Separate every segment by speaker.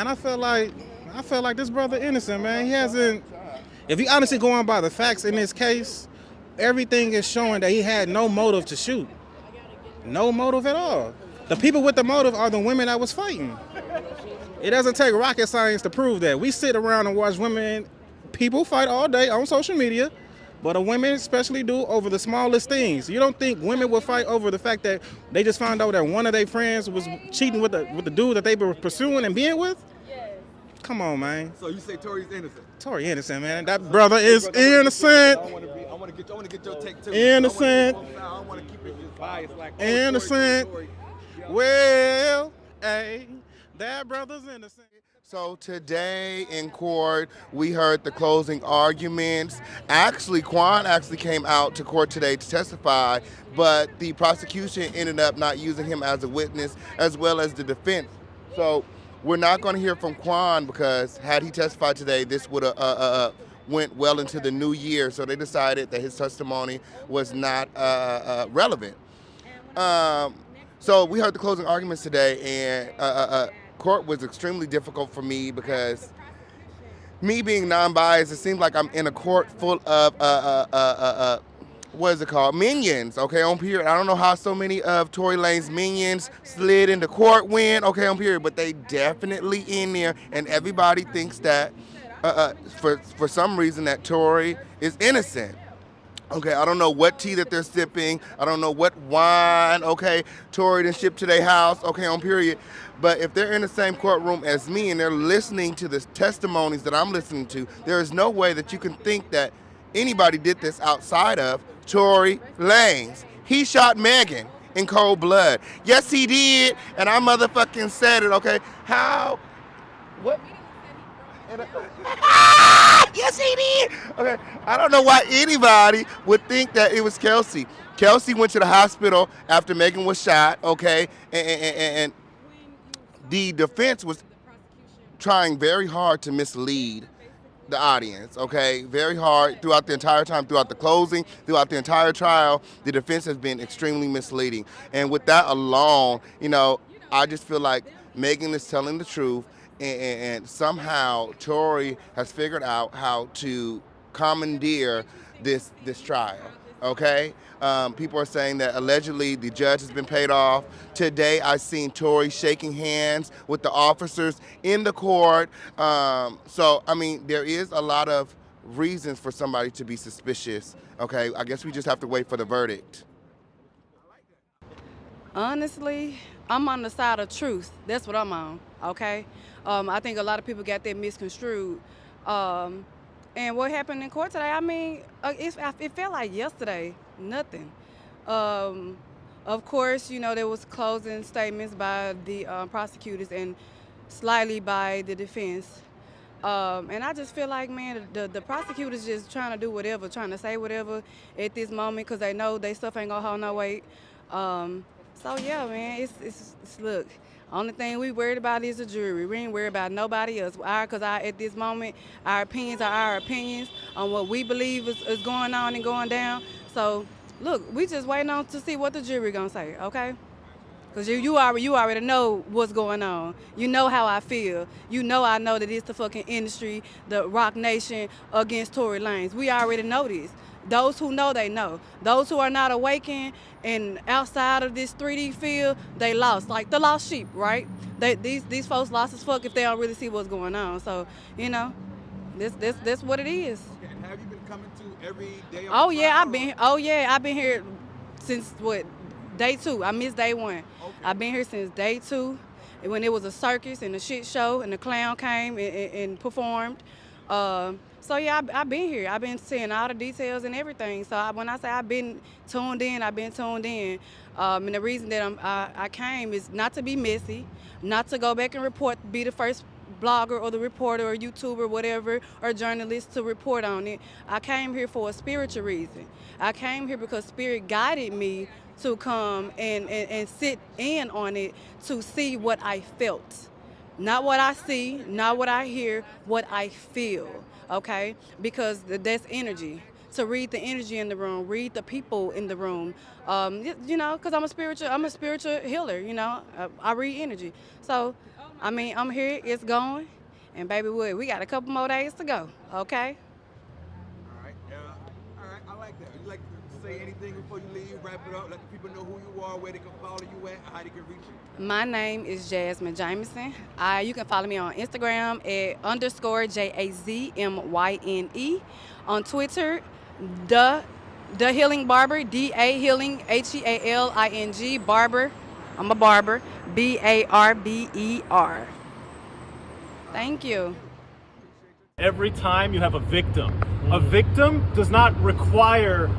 Speaker 1: I feel like this brother innocent, man. He hasn't. If you honestly going by the facts in this case, everything is showing that he had no motive to shoot. No motive at all. The people with the motive are the women that was fighting. It doesn't take rocket science to prove that. We sit around and watch people fight all day on social media, but the women especially do over the smallest things. You don't think women will fight over the fact that they just found out that one of their friends was cheating with the dude that they were pursuing and being with? Come on, man.
Speaker 2: So you say Tory's innocent?
Speaker 1: Tory innocent, man. That brother is innocent.
Speaker 2: I want to get your take too.
Speaker 1: Innocent.
Speaker 2: I don't want to keep it just biased like
Speaker 1: Innocent. Well, hey, that brother's innocent.
Speaker 3: So today in court, we heard the closing arguments. Actually, Quan actually came out to court today to testify, but the prosecution ended up not using him as a witness, as well as the defense. So we're not going to hear from Quan because had he testified today, this would have went well into the new year. So they decided that his testimony was not relevant. So we heard the closing arguments today, and court was extremely difficult for me because me being non-biased, it seems like I'm in a court full of what is it called? Minions, okay, on period. I don't know how so many of Tory Lane's minions slid into court when, okay, on period, but they definitely in there, and everybody thinks that for some reason that Tory is innocent. Okay, I don't know what tea that they're sipping. I don't know what wine, okay, Tory done shipped to their house, okay, on period. But if they're in the same courtroom as me and they're listening to the testimonies that I'm listening to, there is no way that you can think that anybody did this outside of Tory Lanes. He shot Megan in cold blood. Yes, he did, and I motherfucking said it, okay? How? What? Yes, he did. Okay, I don't know why anybody would think that it was Kelsey. Kelsey went to the hospital after Megan was shot, okay, and the defense was trying very hard to mislead the audience, okay, very hard throughout the entire time, throughout the closing, throughout the entire trial. The defense has been extremely misleading, and with that alone, I just feel like Megan is telling the truth. And somehow Tory has figured out how to commandeer this trial, okay? People are saying that allegedly the judge has been paid off. Today I seen Tory shaking hands with the officers in the court. So, I mean, there is a lot of reasons for somebody to be suspicious, okay? I guess we just have to wait for the verdict.
Speaker 4: Honestly, I'm on the side of truth. That's what I'm on, okay? I think a lot of people got that misconstrued. And what happened in court today, I mean, it felt like yesterday, nothing. Of course, there was closing statements by the prosecutors and slightly by the defense. And I just feel like, man, the prosecutors just trying to do whatever, trying to say whatever at this moment because they know they stuff ain't gonna hold no weight. So yeah, man, it's look. Only thing we worried about is the jury. We ain't worried about nobody else. Because at this moment, our opinions are our opinions on what we believe is going on and going down. So look, we just waiting on to see what the jury gonna say, okay? Because you already know what's going on. You know how I feel. I know that it's the fucking industry, the Rock Nation against Tory Lanes. We already know this. Those who know, they know. Those who are not awakened and outside of this 3D field, they lost. Like the lost sheep, right? These folks lost as fuck if they don't really see what's going on. So, that's what it is.
Speaker 2: Okay, and have you been coming to every day?
Speaker 4: I've been here since day 2. I missed day 1. Okay. I've been here since day 2, when it was a circus and a shit show and the clown came and performed. So yeah, I've been here. I've been seeing all the details and everything. So when I say I've been tuned in, I've been tuned in. And the reason that I came is not to be messy, not to go back and report, be the first blogger or the reporter or YouTuber, whatever, or journalist to report on it. I came here for a spiritual reason. I came here because Spirit guided me to come and sit in on it to see what I felt. Not what I see, not what I hear, what I feel, okay? Because that's energy. To read the energy in the room, read the people in the room, because I'm a spiritual healer, I read energy. So I mean, I'm here, it's going. And baby, we got a couple more days to go, okay?
Speaker 2: All right. All right. I like that. You like to say anything before you leave? Wrap it up. Let the people know who you are, where they can follow you at, how they can reach you.
Speaker 4: My name is Jasmine Jameson. You can follow me on Instagram at _JAZMYNE. On Twitter, the Healing Barber, DA Healing HEALING Barber. I'm a barber. BARBER. Thank you.
Speaker 5: Every time you have a victim does not require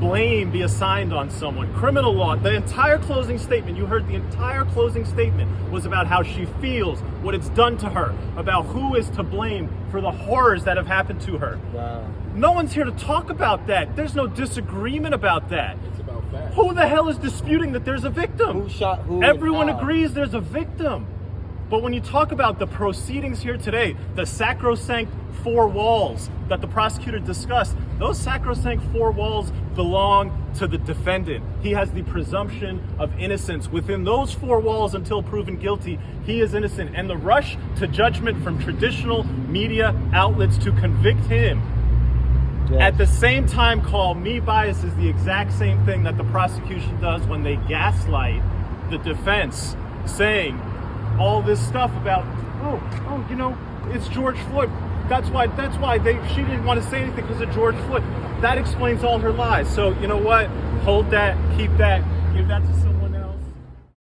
Speaker 5: blame be assigned on someone. Criminal law, the entire closing statement, you heard the entire closing statement was about how she feels, what it's done to her, about who is to blame for the horrors that have happened to her.
Speaker 6: Wow.
Speaker 5: No one's here to talk about that. There's no disagreement about that.
Speaker 6: It's about facts.
Speaker 5: Who the hell is disputing that there's a victim?
Speaker 6: Who shot who?
Speaker 5: Everyone
Speaker 6: and how?
Speaker 5: agrees there's a victim. But when you talk about the proceedings here today, the sacrosanct 4 walls that the prosecutor discussed, those sacrosanct 4 walls belong to the defendant. He has the presumption of innocence. Within those 4 walls, until proven guilty, he is innocent. And the rush to judgment from traditional media outlets to convict him,
Speaker 6: Yes.
Speaker 5: at the same time call me biased, is the exact same thing that the prosecution does when they gaslight the defense, saying all this stuff about, you know, it's George Floyd. That's why she didn't want to say anything because of George Floyd. That explains all her lies. So you know what? Hold that, keep that, give that to